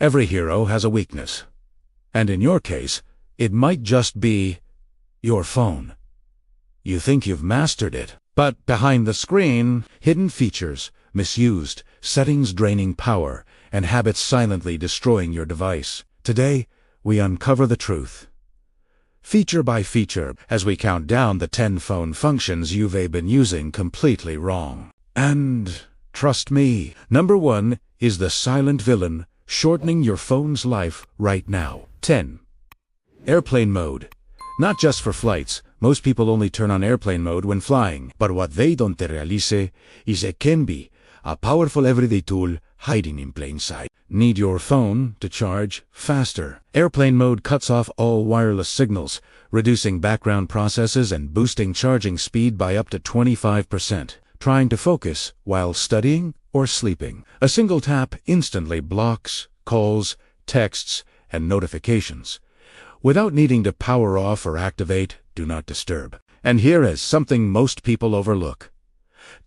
Every hero has a weakness. And in your case, it might just be your phone. You think you've mastered it, but behind the screen, hidden features, misused, settings draining power, and habits silently destroying your device. Today, we uncover the truth. Feature by feature, as we count down the 10 phone functions you've been using completely wrong. And, trust me, number 1 is the silent villain shortening your phone's life right now. 10. Airplane mode. Not just for flights. Most people only turn on airplane mode when flying. But what they don't realize is it can be a powerful everyday tool hiding in plain sight. Need your phone to charge faster. Airplane mode cuts off all wireless signals, reducing background processes and boosting charging speed by up to 25%. Trying to focus while studying or sleeping. A single tap instantly blocks calls, texts, and notifications. Without needing to power off or activate Do Not Disturb. And here is something most people overlook.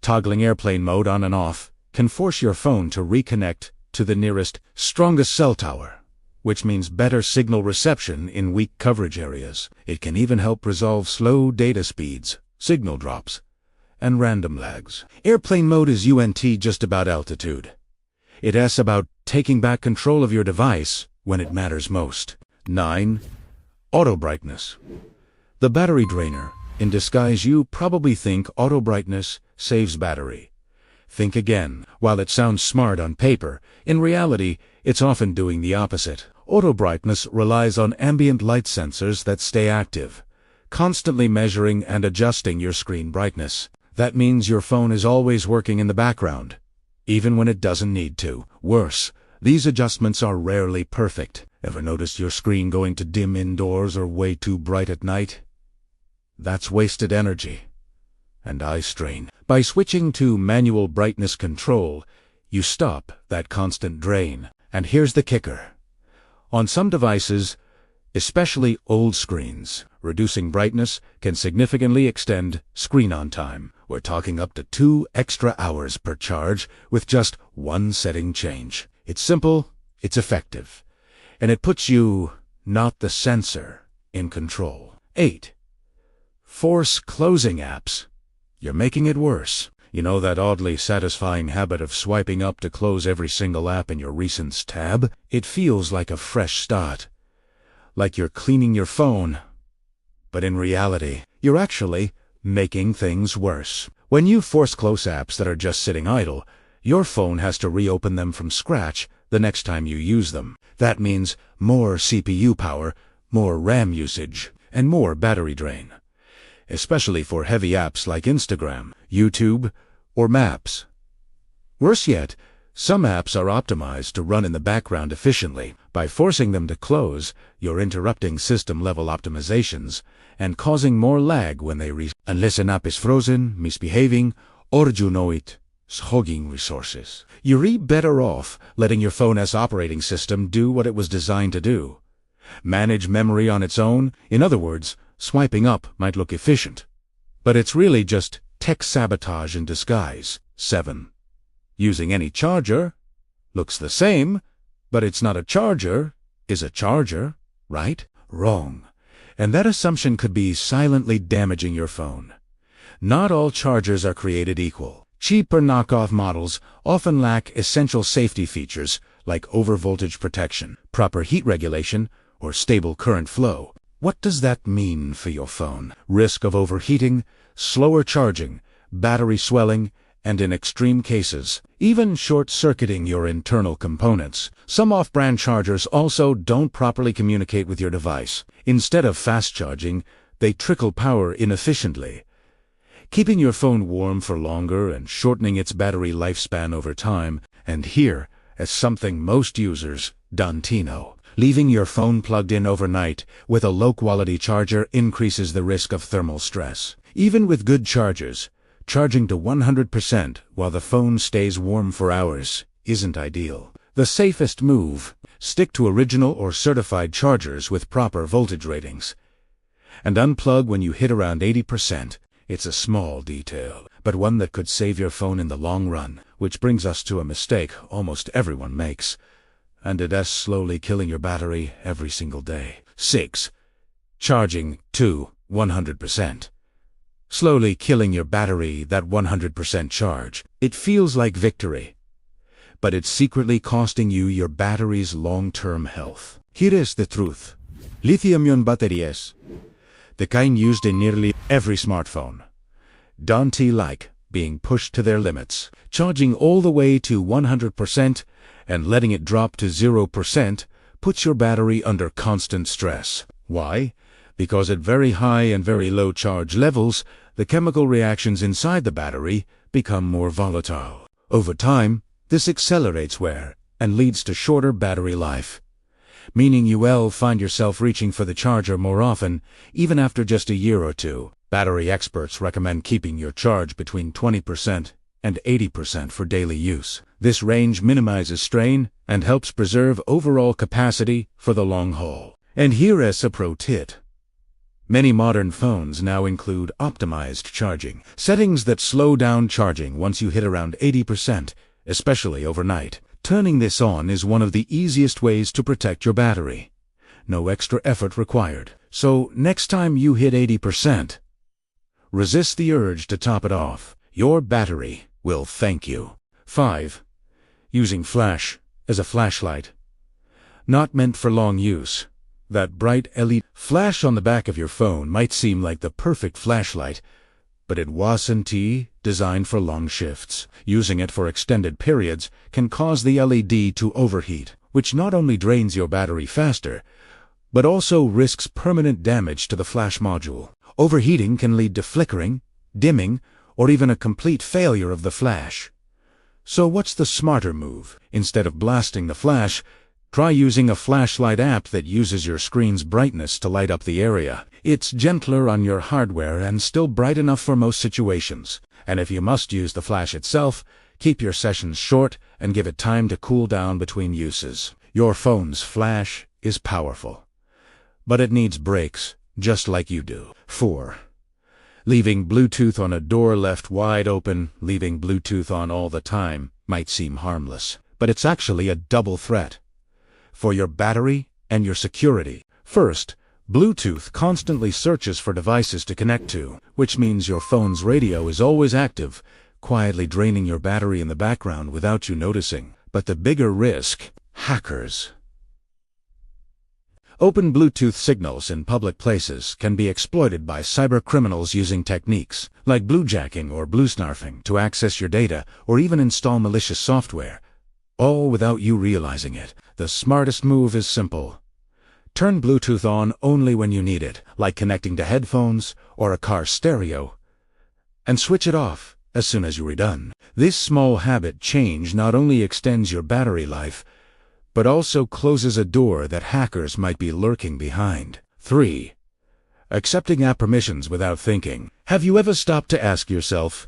Toggling airplane mode on and off can force your phone to reconnect to the nearest, strongest cell tower, which means better signal reception in weak coverage areas. It can even help resolve slow data speeds, signal drops, and random lags. Airplane mode is just about altitude. It's about taking back control of your device when it matters most. 9. Auto brightness. The battery drainer. In disguise, you probably think auto brightness saves battery. Think again. While it sounds smart on paper, in reality, it's often doing the opposite. Auto brightness relies on ambient light sensors that stay active, constantly measuring and adjusting your screen brightness. That means your phone is always working in the background, even when it doesn't need to. Worse, these adjustments are rarely perfect. Ever noticed your screen going to dim indoors or way too bright at night? That's wasted energy and eye strain. By switching to manual brightness control, you stop that constant drain. And here's the kicker. On some devices, especially old screens, reducing brightness can significantly extend screen-on time. We're talking up to 2 extra hours per charge with just one setting change. It's simple, it's effective, and it puts you, not the sensor, in control. 8. Force closing apps. You're making it worse. You know that oddly satisfying habit of swiping up to close every single app in your Recents tab? It feels like a fresh start, like you're cleaning your phone. But in reality, you're actually making things worse. When you force close apps that are just sitting idle, your phone has to reopen them from scratch the next time you use them. That means more CPU power, more RAM usage, and more battery drain. Especially for heavy apps like Instagram, YouTube, or Maps. Worse yet, some apps are optimized to run in the background efficiently. By forcing them to close, you're interrupting system-level optimizations and causing more lag when they unless an app is frozen, misbehaving, or you know it, hogging resources. You're better off letting your phone's operating system do what it was designed to do. Manage memory on its own. In other words, swiping up might look efficient, but it's really just tech sabotage in disguise. 7. Using any charger. Looks the same, but it's not a charger, is a charger, right? Wrong. And that assumption could be silently damaging your phone. Not all chargers are created equal. Cheaper knockoff models often lack essential safety features like overvoltage protection, proper heat regulation, or stable current flow. What does that mean for your phone? Risk of overheating, slower charging, battery swelling, and in extreme cases, even short-circuiting your internal components. Some off-brand chargers also don't properly communicate with your device. Instead of fast charging, they trickle power inefficiently, keeping your phone warm for longer and shortening its battery lifespan over time. And here is something most users don't know. Leaving your phone plugged in overnight with a low-quality charger increases the risk of thermal stress. Even with good chargers, charging to 100% while the phone stays warm for hours isn't ideal. The safest move: stick to original or certified chargers with proper voltage ratings. And unplug when you hit around 80%. It's a small detail, but one that could save your phone in the long run. Which brings us to a mistake almost everyone makes: and it is slowly killing your battery every single day. 6. Charging to 100%. Slowly killing your battery, that 100% charge. It feels like victory, but it's secretly costing you your battery's long-term health. Here is the truth. Lithium-ion batteries, the kind used in nearly every smartphone, don't like being pushed to their limits. Charging all the way to 100% and letting it drop to 0% puts your battery under constant stress. Why? Because at very high and very low charge levels, the chemical reactions inside the battery become more volatile. Over time, this accelerates wear and leads to shorter battery life, meaning you will find yourself reaching for the charger more often, even after just a year or two. Battery experts recommend keeping your charge between 20% and 80% for daily use. This range minimizes strain and helps preserve overall capacity for the long haul. And here is a pro tip. Many modern phones now include optimized charging, settings that slow down charging once you hit around 80%, especially overnight. Turning this on is one of the easiest ways to protect your battery. No extra effort required. So next time you hit 80%, resist the urge to top it off. Your battery will thank you. 5. Using flash as a flashlight. Not meant for long use. That bright LED flash on the back of your phone might seem like the perfect flashlight, but it wasn't designed for long shifts. Using it for extended periods can cause the LED to overheat, which not only drains your battery faster, but also risks permanent damage to the flash module. Overheating can lead to flickering, dimming, or even a complete failure of the flash. So what's the smarter move? Instead of blasting the flash, try using a flashlight app that uses your screen's brightness to light up the area. It's gentler on your hardware and still bright enough for most situations. And if you must use the flash itself, keep your sessions short and give it time to cool down between uses. Your phone's flash is powerful, but it needs brakes, just like you do. 4. Leaving Bluetooth on a door left wide open. Leaving Bluetooth on all the time might seem harmless, but it's actually a double threat for your battery and your security. First, Bluetooth constantly searches for devices to connect to, which means your phone's radio is always active, quietly draining your battery in the background without you noticing. But the bigger risk: hackers. Open Bluetooth signals in public places can be exploited by cybercriminals using techniques like bluejacking or bluesnarfing to access your data or even install malicious software, all without you realizing it. The smartest move is simple. Turn Bluetooth on only when you need it, like connecting to headphones or a car stereo, and switch it off as soon as you're done. This small habit change not only extends your battery life, but also closes a door that hackers might be lurking behind. 3. Accepting app permissions without thinking. Have you ever stopped to ask yourself,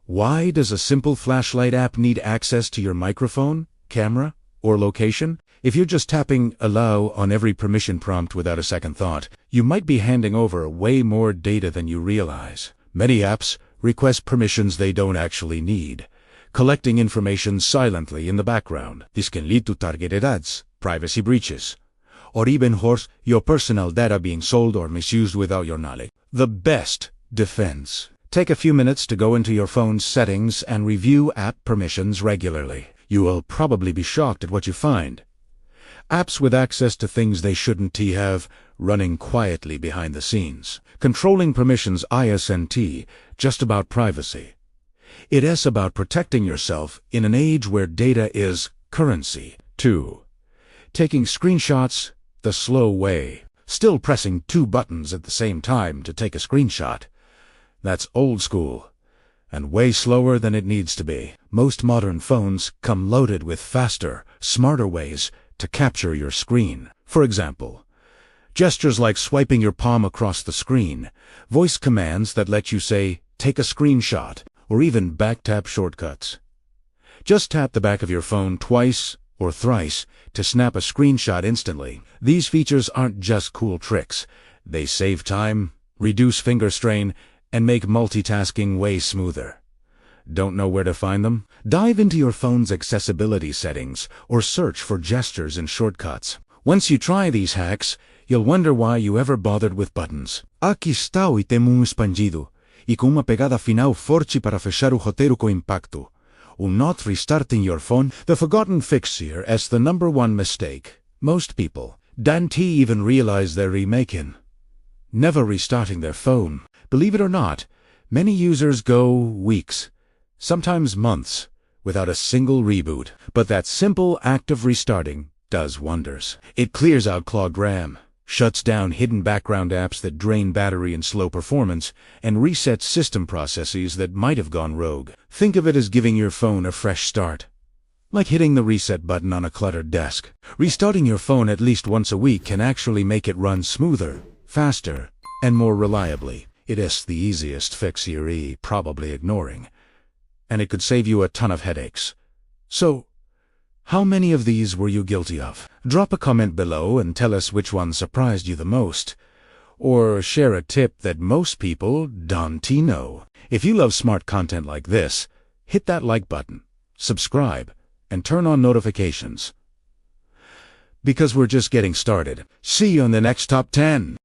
why does a simple flashlight app need access to your microphone, camera, or location? If you're just tapping allow on every permission prompt without a second thought, you might be handing over way more data than you realize. Many apps request permissions they don't actually need, collecting information silently in the background. This can lead to targeted ads, privacy breaches, or even worse, your personal data being sold or misused without your knowledge. The best defense: take a few minutes to go into your phone's settings and review app permissions regularly. You will probably be shocked at what you find. Apps with access to things they shouldn't have, running quietly behind the scenes. Controlling permissions isn't just about privacy. It is about protecting yourself in an age where data is currency. 2. Taking screenshots the slow way. Still pressing 2 buttons at the same time to take a screenshot. That's old school, and way slower than it needs to be. Most modern phones come loaded with faster, smarter ways to capture your screen. For example, gestures like swiping your palm across the screen, voice commands that let you say, "take a screenshot," or even back-tap shortcuts. Just tap the back of your phone twice or thrice to snap a screenshot instantly. These features aren't just cool tricks. They save time, reduce finger strain, and make multitasking way smoother. Don't know where to find them? Dive into your phone's accessibility settings or search for gestures and shortcuts. Once you try these hacks, you'll wonder why you ever bothered with buttons. Aqui está o item expandido, e com uma pegada final forte para fechar o roteiro com impacto. O not restarting your phone. The forgotten fix here is the #1 mistake. Most people don't even realize they're remaking. Never restarting their phone. Believe it or not, many users go weeks, sometimes months, without a single reboot. But that simple act of restarting does wonders. It clears out clogged RAM, shuts down hidden background apps that drain battery and slow performance, and resets system processes that might have gone rogue. Think of it as giving your phone a fresh start, like hitting the reset button on a cluttered desk. Restarting your phone at least once a week can actually make it run smoother, faster, and more reliably. It is the easiest fix you're probably ignoring, and it could save you a ton of headaches. So, how many of these were you guilty of? Drop a comment below and tell us which one surprised you the most, or share a tip that most people don't know. If you love smart content like this, hit that like button, subscribe, and turn on notifications. Because we're just getting started. See you on the next Top 10.